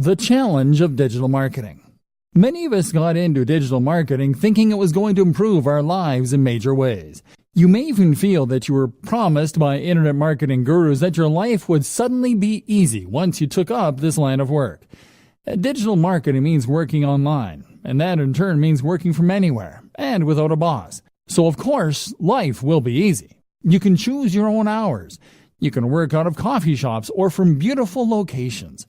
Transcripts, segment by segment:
The challenge of digital marketing. Many of us got into digital marketing thinking it was going to improve our lives in major ways. You may even feel that you were promised by internet marketing gurus that your life would suddenly be easy once you took up this line of work. Digital marketing means working online, and that in turn means working from anywhere and without a boss. So of course, life will be easy. You can choose your own hours. You can work out of coffee shops or from beautiful locations.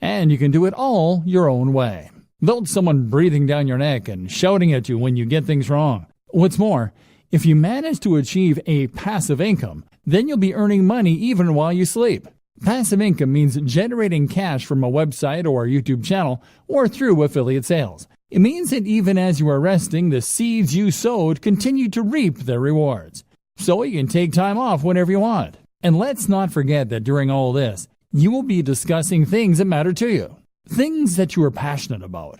And you can do it all your own way, without someone breathing down your neck and shouting at you when you get things wrong. What's more, if you manage to achieve a passive income, then you'll be earning money even while you sleep. Passive income means generating cash from a website or a YouTube channel or through affiliate sales. It means that even as you are resting, the seeds you sowed continue to reap their rewards. So you can take time off whenever you want. And let's not forget that during all this, you will be discussing things that matter to you. Things that you are passionate about.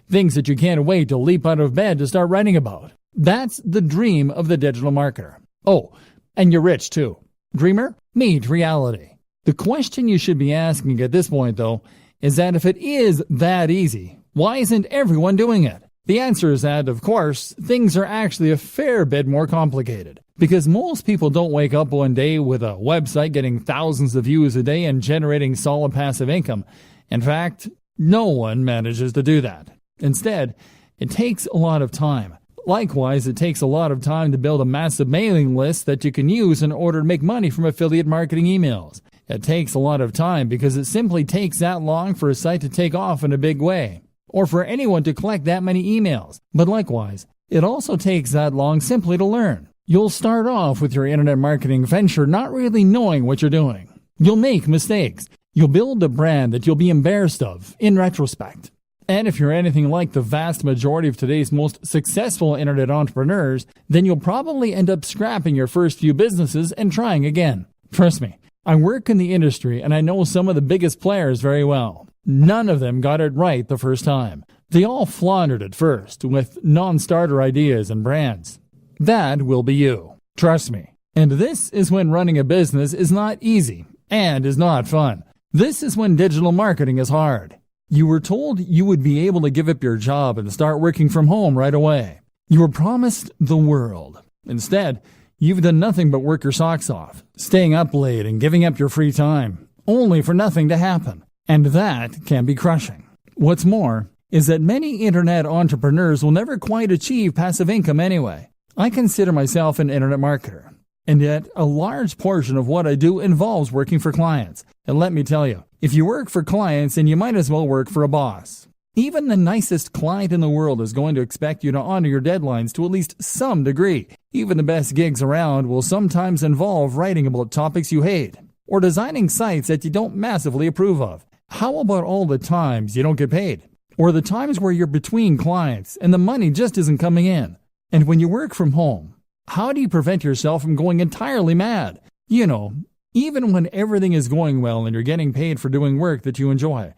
Things that you can't wait to leap out of bed to start writing about. That's the dream of the digital marketer. Oh, and you're rich too. Dreamer, meet reality. The question you should be asking at this point, though, is that if it is that easy, why isn't everyone doing it? The answer is that, of course, things are actually a fair bit more complicated. Because most people don't wake up one day with a website getting thousands of views a day and generating solid passive income. In fact, no one manages to do that. Instead, it takes a lot of time. Likewise, it takes a lot of time to build a massive mailing list that you can use in order to make money from affiliate marketing emails. It takes a lot of time because it simply takes that long for a site to take off in a big way, or for anyone to collect that many emails. But likewise, it also takes that long simply to learn. You'll start off with your internet marketing venture not really knowing what you're doing. You'll make mistakes. You'll build a brand that you'll be embarrassed of in retrospect. And if you're anything like the vast majority of today's most successful internet entrepreneurs, then you'll probably end up scrapping your first few businesses and trying again. Trust me, I work in the industry and I know some of the biggest players very well. None of them got it right the first time. They all floundered at first with non-starter ideas and brands. That will be you. Trust me. And this is when running a business is not easy and is not fun. This is when digital marketing is hard. You were told you would be able to give up your job and start working from home right away. You were promised the world. Instead, you've done nothing but work your socks off, staying up late and giving up your free time, only for nothing to happen. And that can be crushing. What's more is that many internet entrepreneurs will never quite achieve passive income anyway. I consider myself an internet marketer, and yet a large portion of what I do involves working for clients. And let me tell you, if you work for clients, then you might as well work for a boss. Even the nicest client in the world is going to expect you to honor your deadlines to at least some degree. Even the best gigs around will sometimes involve writing about topics you hate, or designing sites that you don't massively approve of. How about all the times you don't get paid? Or the times where you're between clients and the money just isn't coming in? And when you work from home, how do you prevent yourself from going entirely mad? You know, even when everything is going well and you're getting paid for doing work that you enjoy,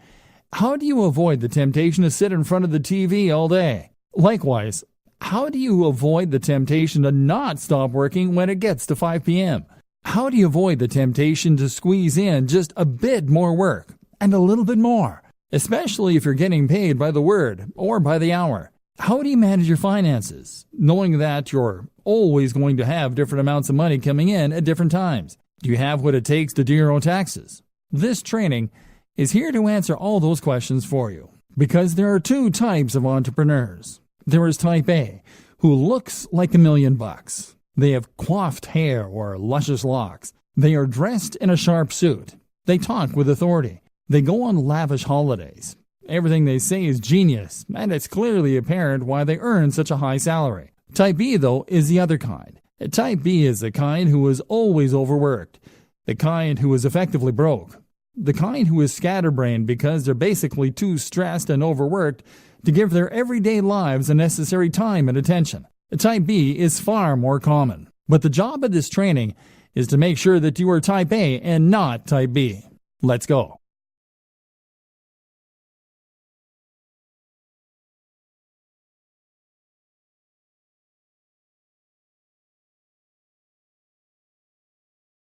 how do you avoid the temptation to sit in front of the TV all day? Likewise, how do you avoid the temptation to not stop working when it gets to 5 p.m.? How do you avoid the temptation to squeeze in just a bit more work and a little bit more, especially if you're getting paid by the word or by the hour? How do you manage your finances, knowing that you're always going to have different amounts of money coming in at different times? Do you have what it takes to do your own taxes? This training is here to answer all those questions for you, because there are two types of entrepreneurs. There is type A, who looks like $1,000,000. They have coiffed hair or luscious locks. They are dressed in a sharp suit. They talk with authority. They go on lavish holidays. Everything they say is genius, and it's clearly apparent why they earn such a high salary. Type B, though, is the other kind. Type B is the kind who is always overworked, the kind who is effectively broke, the kind who is scatterbrained because they're basically too stressed and overworked to give their everyday lives the necessary time and attention. Type B is far more common, but the job of this training is to make sure that you are Type A and not Type B. Let's go.